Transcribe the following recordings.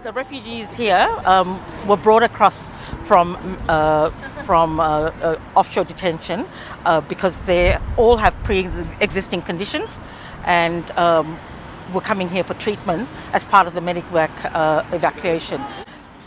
The refugees here were brought across from offshore detention because they all have pre-existing conditions and were coming here for treatment as part of the medevac evacuation.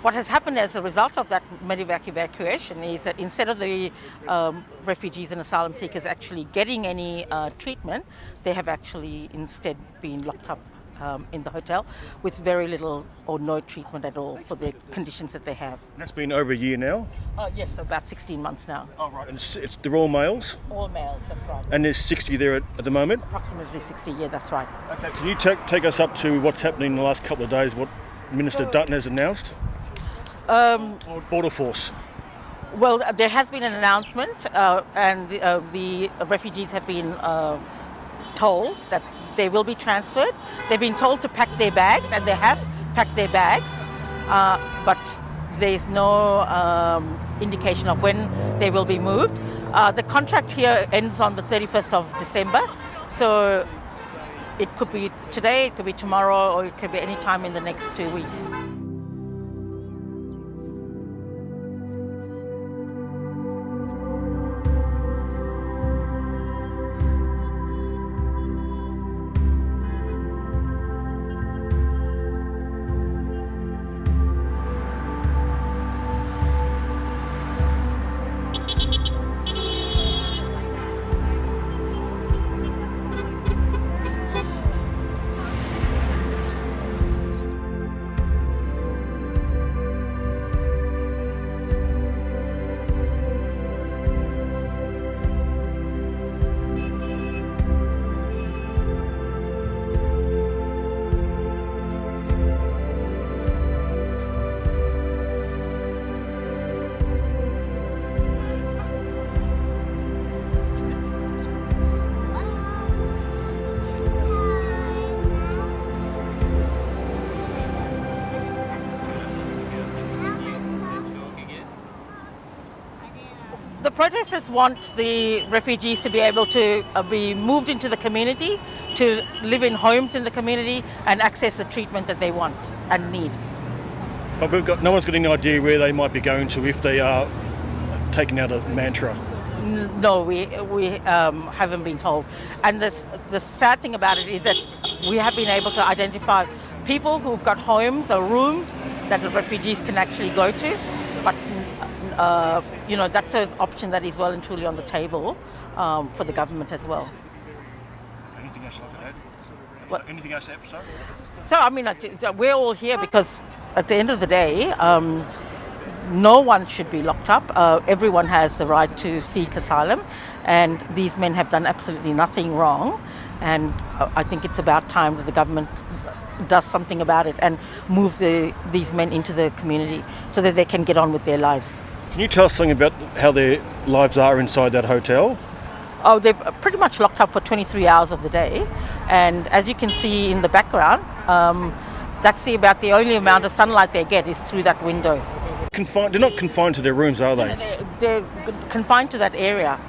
What has happened as a result of that medevac evacuation is that instead of the refugees and asylum seekers actually getting any treatment, they have actually instead been locked up in the hotel with very little or no treatment at all for the conditions that they have. And that's been over a year now? Yes, about 16 months now. Oh, right. And they're all males? All males, that's right. And there's 60 there at the moment? Approximately 60, yeah, that's right. Okay, can you take us up to what's happening in the last couple of days, what Minister Dutton has announced? Border Force. Well, there has been an announcement and the refugees have been told that they will be transferred. They've been told to pack their bags and they have packed their bags, but there's no indication of when they will be moved. The contract here ends on the 31st of December, so it could be today, it could be tomorrow, or it could be any time in the next 2 weeks. The protesters want the refugees to be able to be moved into the community, to live in homes in the community and access the treatment that they want and need. But no one's got any idea where they might be going to if they are taken out of Mantra. No, we haven't been told. And the sad thing about it is that we have been able to identify people who've got homes or rooms that the refugees can actually go to, but that's an option that is well and truly on the table for the government as well. Anything else you'd like to add? What? Anything else to Apsara? So, we're all here because at the end of the day, no one should be locked up. Everyone has the right to seek asylum, and these men have done absolutely nothing wrong. And I think it's about time that the government does something about it and move these men into the community so that they can get on with their lives. Can you tell us something about how their lives are inside that hotel? Oh, they're pretty much locked up for 23 hours of the day. And as you can see in the background, that's about the only amount of sunlight they get is through that window. They're not confined to their rooms, are they? They're confined to that area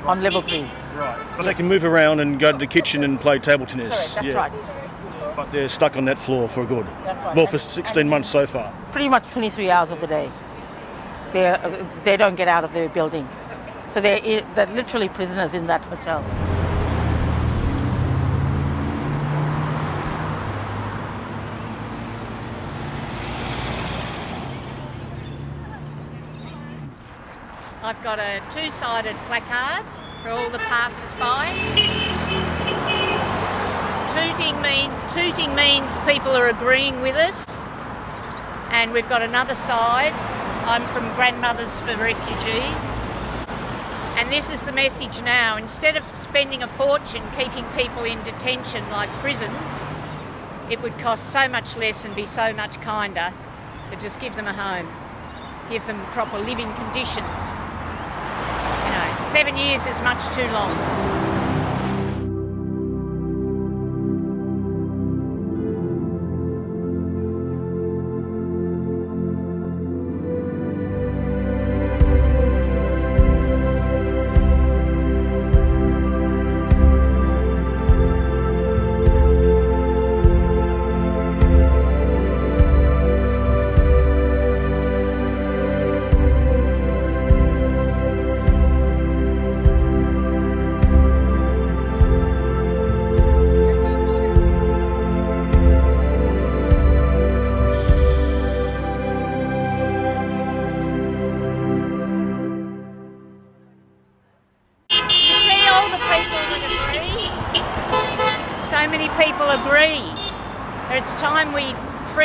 on level 3. Right. But they can move around and go to the kitchen and play table tennis. Correct, that's right. But they're stuck on that floor for good. That's right. Well, for 16 months so far. Pretty much 23 hours of the day. They don't get out of their building. So they're literally prisoners in that hotel. I've got a two-sided placard for all the passers-by. Tooting means people are agreeing with us. And we've got another side. I'm from Grandmothers for Refugees. And this is the message now. Instead of spending a fortune keeping people in detention like prisons, it would cost so much less and be so much kinder to just give them a home, give them proper living conditions. 7 years is much too long.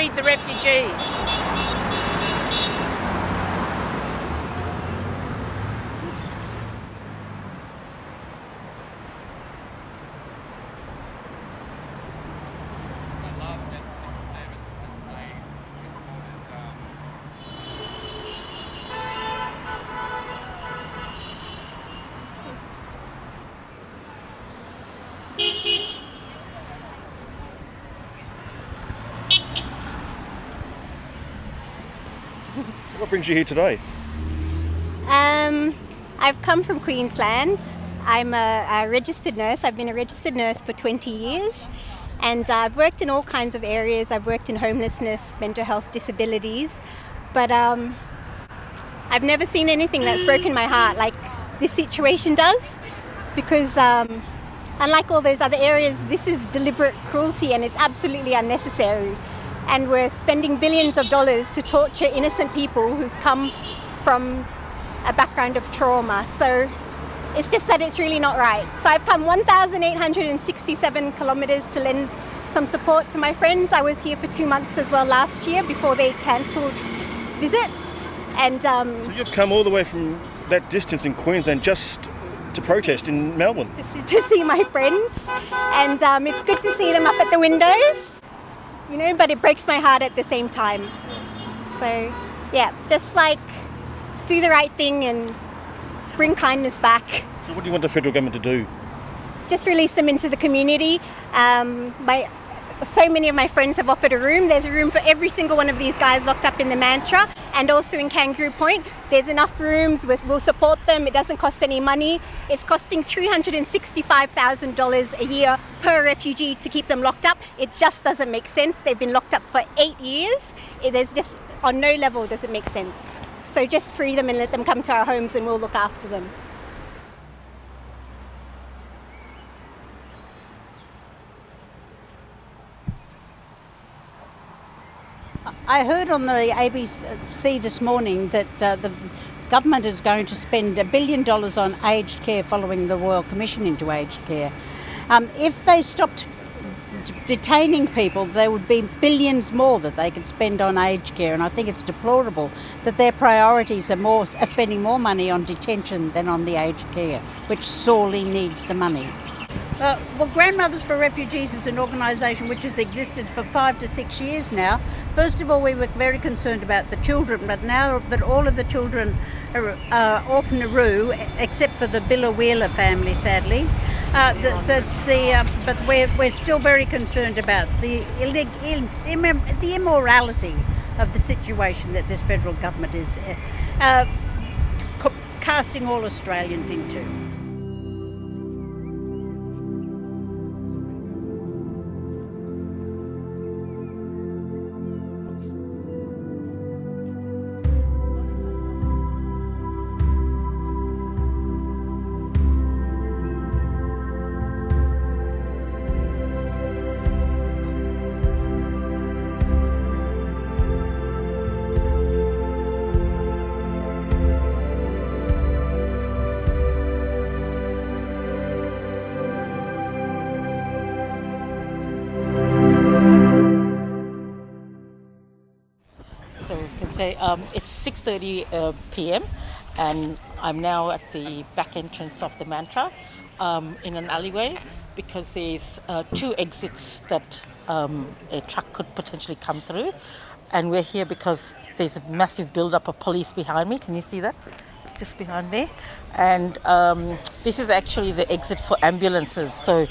feed the refugees. What brings you here today? I've come from Queensland. I'm a registered nurse. I've been a registered nurse for 20 years and I've worked in all kinds of areas. I've worked in homelessness, mental health, disabilities, but I've never seen anything that's broken my heart like this situation does, because unlike all those other areas, this is deliberate cruelty and it's absolutely unnecessary. And we're spending billions of dollars to torture innocent people who've come from a background of trauma. So it's just that it's really not right. So I've come 1,867 kilometres to lend some support to my friends. I was here for 2 months as well last year before they cancelled visits. And So you've come all the way from that distance in Queensland just to protest in Melbourne? to see my friends. And it's good to see them up at the windows, you know, but it breaks my heart at the same time. So yeah, just like do the right thing and bring kindness back. So what do you want the federal government to do? Just release them into the community. So many of my friends have offered a room. There's a room for every single one of these guys locked up in the Mantra, and also in Kangaroo Point. There's enough rooms. We'll support them. It doesn't cost any money. It's costing $365,000 a year per refugee to keep them locked up. It just doesn't make sense. They've been locked up for 8 years. There's just, on no level does it make sense. So just free them and let them come to our homes and we'll look after them. I heard on the ABC this morning that the government is going to spend $1 billion on aged care following the Royal Commission into aged care. If they stopped detaining people, there would be billions more that they could spend on aged care, and I think it's deplorable that their priorities are spending more money on detention than on the aged care, which sorely needs the money. Well, Grandmothers for Refugees is an organisation which has existed for 5 to 6 years now. First of all, we were very concerned about the children, but now that all of the children are orphanaroo, except for the Billa Wheeler family, sadly, but we're still very concerned about the immorality of the situation that this federal government is casting all Australians into. So we can say it's 6:30 p.m. and I'm now at the back entrance of the Mantra in an alleyway, because there's 2 exits that a truck could potentially come through, and we're here because there's a massive build-up of police behind me. Can you see that? Just behind me. And this is actually the exit for ambulances, so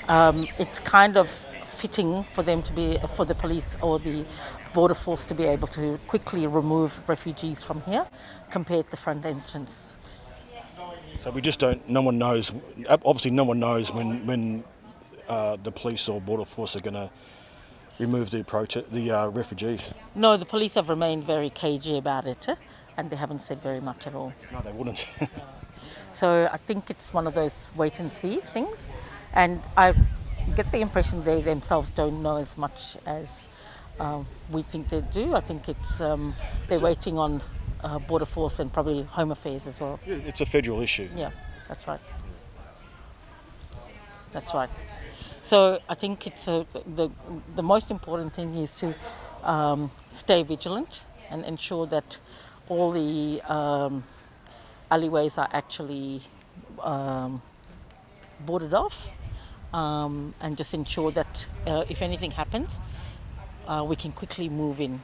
it's kind of fitting for them to be, for the police or the border force to be able to quickly remove refugees from here compared to the front entrance. So we just don't, no one knows, obviously no one knows when the police or border force are going to remove the refugees. No, the police have remained very cagey about it, and they haven't said very much at all. No, they wouldn't. So I think it's one of those wait and see things, and I get the impression they themselves don't know as much as we think they do. I think it's they're waiting on Border Force and probably Home Affairs as well. Yeah, it's a federal issue. Yeah, that's right. That's right. So I think it's the most important thing is to stay vigilant and ensure that all the alleyways are actually boarded off, and just ensure that if anything happens, we can quickly move in.